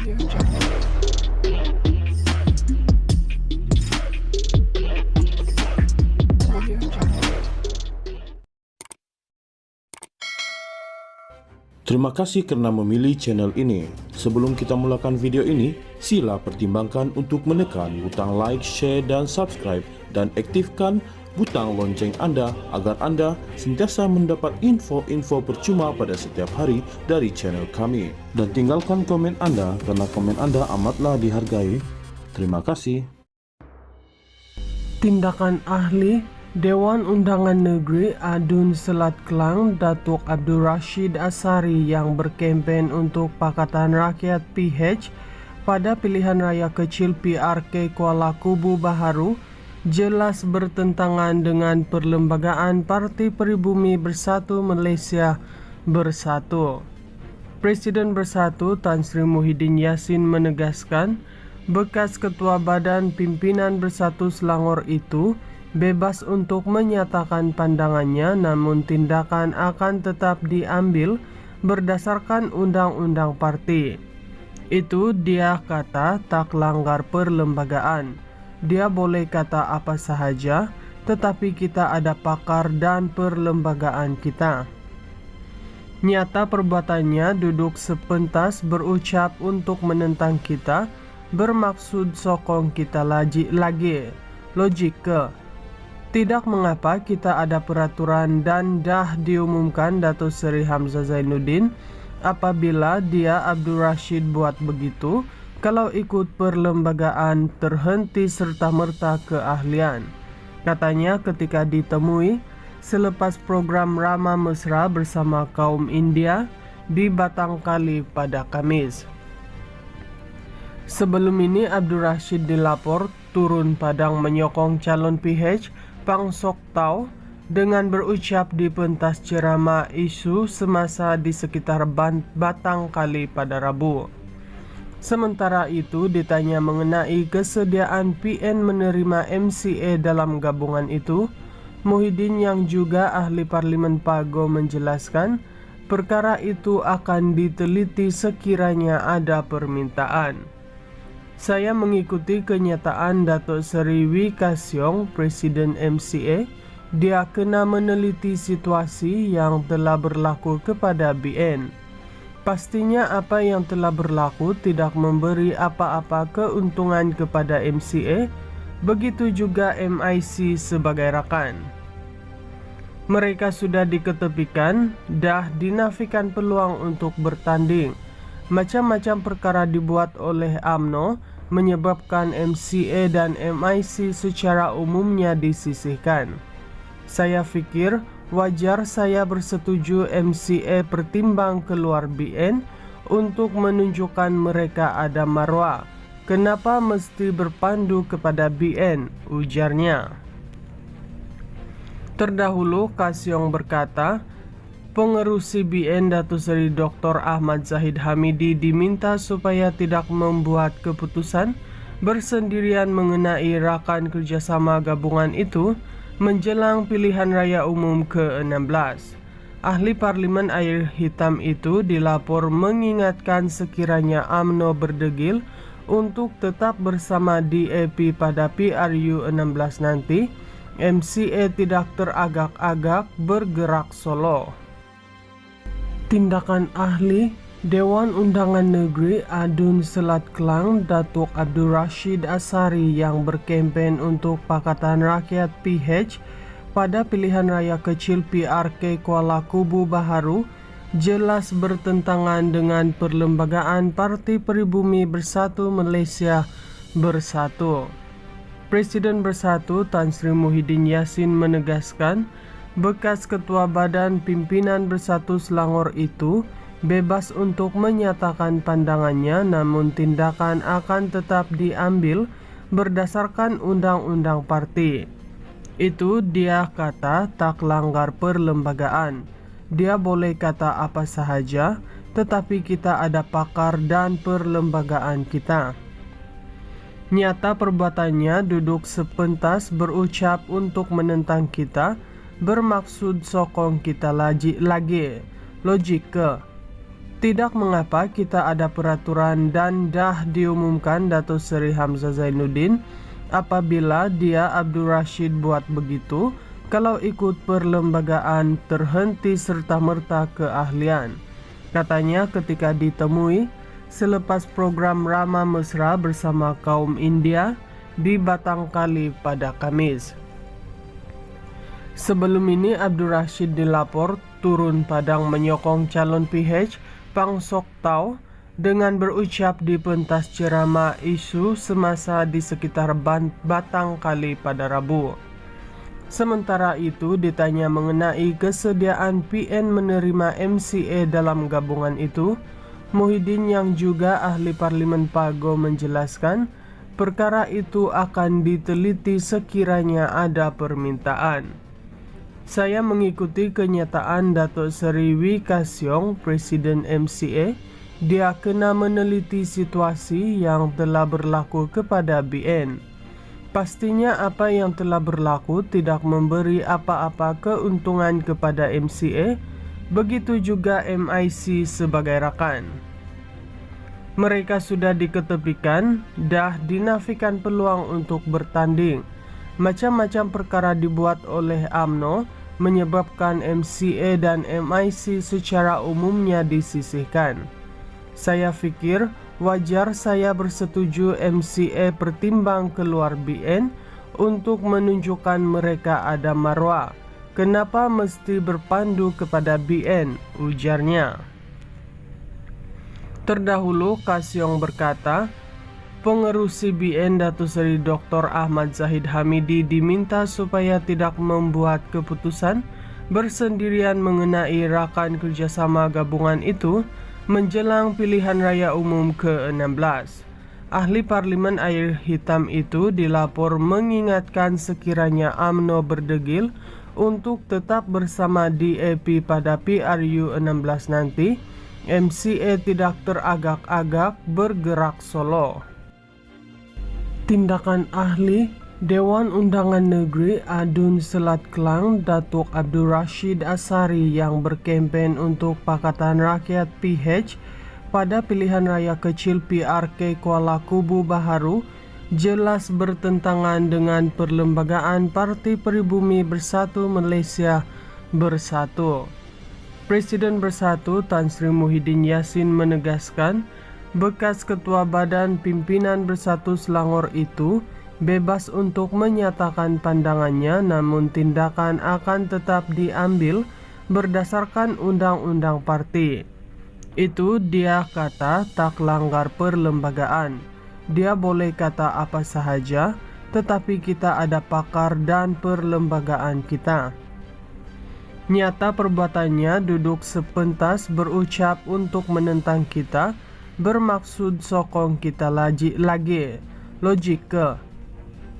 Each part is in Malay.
Terima kasih karena memilih channel ini. Sebelum kita mulakan video ini, sila pertimbangkan untuk menekan butang like, share, dan subscribe, dan aktifkan butang lonceng Anda agar Anda sentiasa mendapat info-info percuma pada setiap hari dari channel kami. Dan tinggalkan komen Anda karena komen Anda amatlah dihargai. Terima kasih. Tindakan Ahli Dewan Undangan Negeri Adun Selat Klang Datuk Abdul Rashid Asari yang berkempen untuk Pakatan Rakyat PH pada pilihan raya kecil PRK Kuala Kubu Baharu jelas bertentangan dengan Perlembagaan Parti Peribumi Bersatu Malaysia Bersatu. Presiden Bersatu Tan Sri Muhyiddin Yassin menegaskan bekas Ketua Badan Pimpinan Bersatu Selangor itu bebas untuk menyatakan pandangannya, namun tindakan akan tetap diambil berdasarkan undang-undang parti. Itu dia kata tak langgar perlembagaan. Dia boleh kata apa sahaja, tetapi kita ada pakar dan perlembagaan kita. Nyata perbuatannya duduk sepentas berucap untuk menentang kita, bermaksud sokong kita lagi. Logik ke? Tidak mengapa kita ada peraturan dan dah diumumkan Datuk Seri Hamzah Zainuddin. Apabila dia Abdul Rashid buat begitu, kalau ikut perlembagaan terhenti serta-merta keahlian. Katanya ketika ditemui selepas program Rama Mesra bersama kaum India di Batangkali pada Kamis. Sebelum ini Abdul Rashid dilapor turun padang menyokong calon PH Pang Sok Tau dengan berucap di pentas ceramah isu semasa di sekitar Batangkali pada Rabu. Sementara itu ditanya mengenai kesediaan PN menerima MCA dalam gabungan itu, Muhyiddin yang juga ahli Parlimen Pago menjelaskan perkara itu akan diteliti sekiranya ada permintaan. Saya mengikuti kenyataan Datuk Seri Wee Ka Siong, Presiden MCA, dia kena meneliti situasi yang telah berlaku kepada BN. Pastinya apa yang telah berlaku tidak memberi apa-apa keuntungan kepada MCA, begitu juga MIC sebagai rakan. Mereka sudah diketepikan, dah dinafikan peluang untuk bertanding. Macam-macam perkara dibuat oleh UMNO menyebabkan MCA dan MIC secara umumnya disisihkan. Saya fikir wajar saya bersetuju MCA pertimbang keluar BN untuk menunjukkan mereka ada marwah. Kenapa mesti berpandu kepada BN? Ujarnya. Terdahulu Kasyong berkata, pengerusi BN Datuk Seri Dr. Ahmad Zahid Hamidi diminta supaya tidak membuat keputusan bersendirian mengenai rakan kerjasama gabungan itu menjelang pilihan raya umum ke-16. Ahli Parlimen Air Hitam itu dilapor mengingatkan sekiranya UMNO berdegil untuk tetap bersama DAP pada PRU 16 nanti, MCA tidak teragak-agak bergerak solo. Tindakan Ahli Dewan Undangan Negeri Adun Selat Klang Datuk Abdul Rashid Asari yang berkempen untuk Pakatan Rakyat PH pada pilihan raya kecil PRK Kuala Kubu Baharu jelas bertentangan dengan Perlembagaan Parti Peribumi Bersatu Malaysia Bersatu. Presiden Bersatu Tan Sri Muhyiddin Yassin menegaskan bekas Ketua Badan Pimpinan Bersatu Selangor itu bebas untuk menyatakan pandangannya, namun tindakan akan tetap diambil berdasarkan undang-undang parti. Itu dia kata tak langgar perlembagaan. Dia boleh kata apa sahaja, tetapi kita ada pakar dan perlembagaan kita. Nyata perbuatannya duduk sepentas berucap untuk menentang kita, bermaksud sokong kita lagi. Logik ke? Tidak mengapa kita ada peraturan dan dah diumumkan Datuk Seri Hamzah Zainuddin apabila dia Abdul Rashid buat begitu kalau ikut perlembagaan terhenti serta-merta keahlian. Katanya ketika ditemui selepas program Rama Mesra bersama kaum India di Batangkali pada Kamis. Sebelum ini Abdul Rashid dilapor turun padang menyokong calon PH Pang Sok Tau dengan berucap di pentas ceramah isu semasa di sekitar Batangkali pada Rabu. Sementara itu ditanya mengenai kesediaan PN menerima MCA dalam gabungan itu, Muhyiddin yang juga ahli Parlimen Pago menjelaskan perkara itu akan diteliti sekiranya ada permintaan. Saya mengikuti kenyataan Datuk Seri Wee Ka Siong, Presiden MCA, dia kena meneliti situasi yang telah berlaku kepada BN. Pastinya apa yang telah berlaku tidak memberi apa-apa keuntungan kepada MCA, begitu juga MIC sebagai rakan. Mereka sudah diketepikan, dah dinafikan peluang untuk bertanding. Macam-macam perkara dibuat oleh UMNO menyebabkan MCA dan MIC secara umumnya disisihkan. Saya fikir wajar saya bersetuju MCA pertimbang keluar BN untuk menunjukkan mereka ada marwah. Kenapa mesti berpandu kepada BN, ujarnya. Terdahulu Ka Siong berkata, pengerusi BN Datuk Seri Dr. Ahmad Zahid Hamidi diminta supaya tidak membuat keputusan bersendirian mengenai rakan kerjasama gabungan itu menjelang pilihan raya umum ke-16. Ahli Parlimen Air Hitam itu dilapor mengingatkan sekiranya UMNO berdegil untuk tetap bersama DAP pada PRU 16 nanti, MCA tidak teragak-agak bergerak solo. Tindakan ahli Dewan Undangan Negeri Adun Selat Kelang Datuk Abdul Rashid Asari yang berkempen untuk Pakatan Rakyat PH pada pilihan raya kecil PRK Kuala Kubu Baharu jelas bertentangan dengan perlembagaan Parti Peribumi Bersatu Malaysia Bersatu. Presiden Bersatu Tan Sri Muhyiddin Yassin menegaskan bekas Ketua Badan Pimpinan Bersatu Selangor itu bebas untuk menyatakan pandangannya, namun tindakan akan tetap diambil berdasarkan undang-undang parti. Itu dia kata tak langgar perlembagaan. Dia boleh kata apa sahaja, tetapi kita ada pakar dan perlembagaan kita. Nyata perbuatannya duduk sepentas berucap untuk menentang kita, bermaksud sokong kita lagi. Logik ke?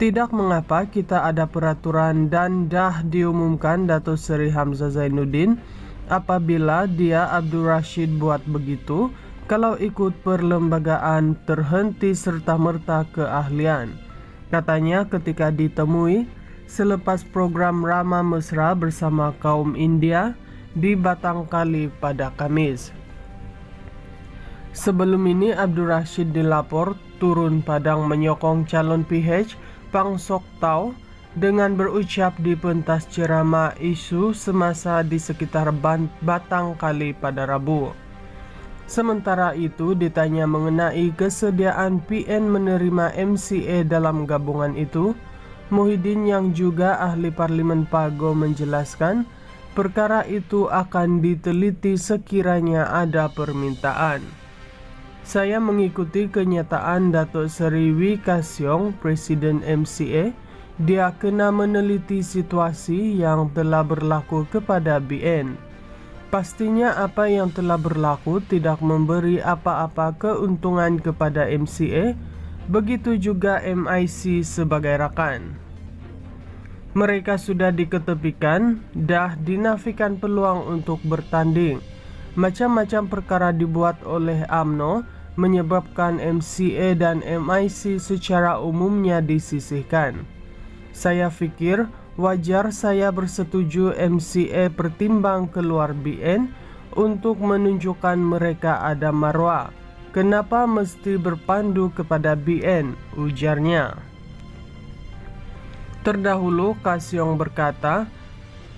Tidak mengapa kita ada peraturan dan dah diumumkan Datuk Seri Hamzah Zainuddin apabila dia Abdul Rashid buat begitu kalau ikut perlembagaan terhenti serta-merta keahlian. Katanya ketika ditemui selepas program Rama Mesra bersama kaum India di Batangkali pada Kamis. Sebelum ini Abdul Rashid dilapor turun padang menyokong calon PH Pang Sok Tau dengan berucap di pentas ceramah isu semasa di sekitar Batangkali pada Rabu. Sementara itu ditanya mengenai kesediaan PN menerima MCA dalam gabungan itu, Muhyiddin yang juga ahli Parlimen Pago menjelaskan perkara itu akan diteliti sekiranya ada permintaan. Saya mengikuti kenyataan Datuk Seri Wee Ka Siong, Presiden MCA, dia kena meneliti situasi yang telah berlaku kepada BN. Pastinya apa yang telah berlaku tidak memberi apa-apa keuntungan kepada MCA, begitu juga MIC sebagai rakan. Mereka sudah diketepikan, dah dinafikan peluang untuk bertanding. Macam-macam perkara dibuat oleh UMNO menyebabkan MCA dan MIC secara umumnya disisihkan. Saya fikir wajar saya bersetuju MCA pertimbang keluar BN untuk menunjukkan mereka ada marwah. Kenapa mesti berpandu kepada BN, ujarnya. Terdahulu Kasyong berkata,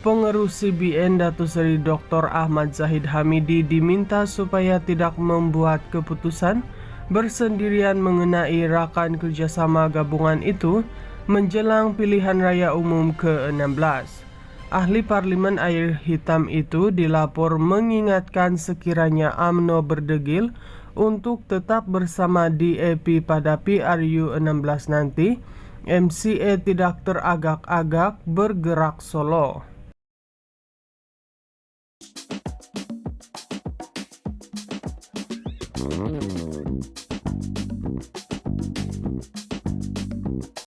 pengerusi BN Datuk Seri Dr. Ahmad Zahid Hamidi diminta supaya tidak membuat keputusan bersendirian mengenai rakan kerjasama gabungan itu menjelang pilihan raya umum ke-16. Ahli Parlimen Air Hitam itu dilapor mengingatkan sekiranya UMNO berdegil untuk tetap bersama DAP pada PRU 16 nanti, MCA tidak teragak-agak bergerak solo.